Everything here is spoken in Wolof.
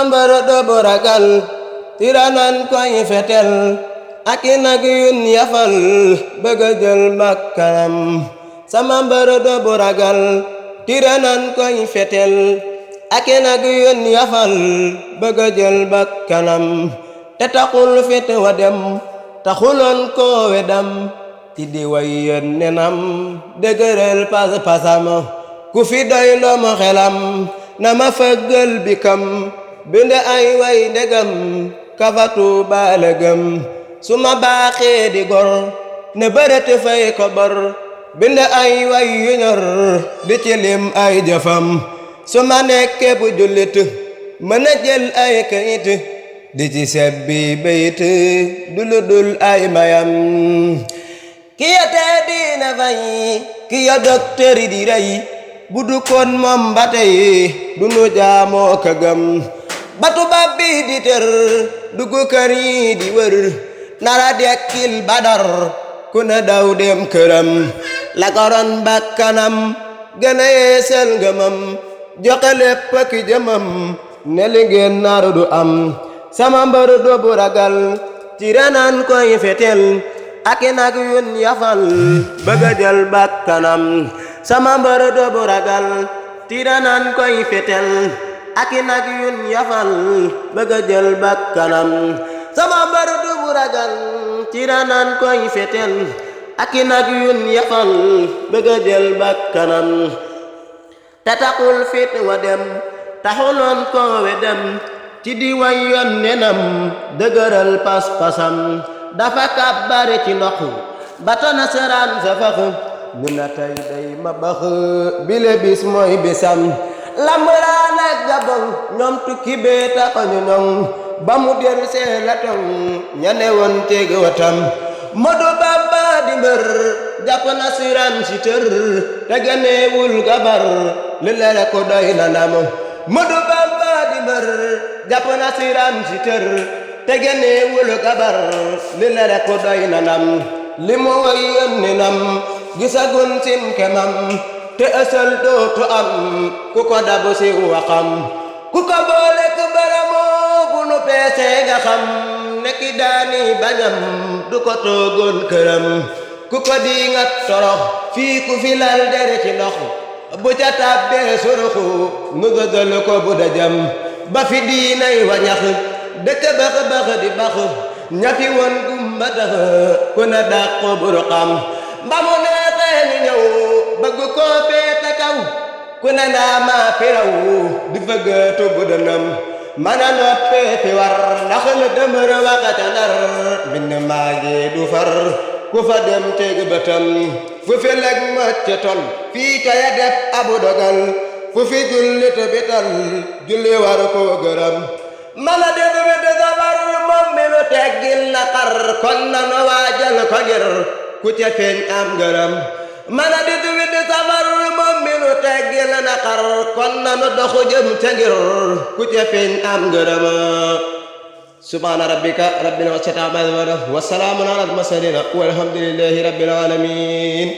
mbër doobu ragal tiranan koy fetel ak i nag yun yafal bëgg a jël bakkanam sama mbër doobu ragal tiranan koy fetel ak i nag yun yafal bëgg a jël bakkanam te taxul fit wa dem taxuloon ko wedam ti di way yën nenam dëgëral pas-pasam ku fi doy loo ma xelam na ma fëggal bi kam bind ay way ndegam kafatu baalëgëm su ma baaxee di gor ne bërët fay ko bor bind ay way yu ñor di ci lim ay jëfam su ma nekkee bu jullit mën a jël ay kayit di ci sebbi bayit du lu dul ay mayam ki ya tee diina fay ki ya docteur di rey bu du kon moom ba tey du nu jaamoo ka gëm ba tubaab bi di tër dugg kër yi di wër nara dekkil badar ku ne daw dem këram la koron bakkanam gën a yeesal ngëmam joxe lépp ki jëmam ne li ngeen naru du am sama mbër doobu ragal ci renan koy fetel ak i nag yun yafal bëgg a jël bakkanam sama mbër doobu ragal ci renan koy fetel ak i nag yun yafal bëgg a jël bakkanam sama mbër doobu ragal ci renan koy fetel ak i nag yun yafal bëgg a jël bakkanam te taxul fit wa dem taxuloon ko we dem ci di way yoon nenam dëgëral pas-pasam dafa kàbbare ci ndox bato nasaraan sa fax ñu na tey day ma bax bile bis mooy bisam lambaraan ak gabon ñoom tukki bee taxañu ñoŋ ba mu del see la toŋ ñane woon teg watam Modu Bamba di mbër jàpp nasaraan si tër te ganeewul gabar li lere ko doy na nam Modu Bamba di mbër jàpp nasaraan si tër te ganeewul gabar li lere ko doy na nam li mu way yónni nam gisagun sin kemam te ësal dootu am ku ko dabu si waxam ku ko boole ku baramoo bu nu peesee nga xam nekki daani bañam du ko toogoon këram ku ko diingat torox fii ku fi lal dere ci ndox bu ca tàbbee suruxu nu gëgal ko bu dajam ba fi diinay wañax dëkk bax di bax ñafi woon gumba tax ku na dàq ko buruxam ba mu neexee ñu ñëw bëgg koo féete kaw ku ne naa maa fi raw di fëggatu bu dënam man a noppee fi war ndax la dëmër waxa ca ndar bind maa ngi du far ku fa dem teg bëtam fu fi leg macc tol fii ka ya def abu dogal fu fi jullit bital julli war koo gërëm man a def wet sabar moom mi nu teggil na xar kon na nu waajal ko ngir ku ca feeñ am gërëm man a def wet sabar moom mi nu teggil na xar kon na nu doxu jëm ca ngir ku ca feeñ am gërëm subhaana rabbika rabbil izzati ammaa yasifuun wa salaamun alal mursaliin walhamdulillaahi rabbil aalamiin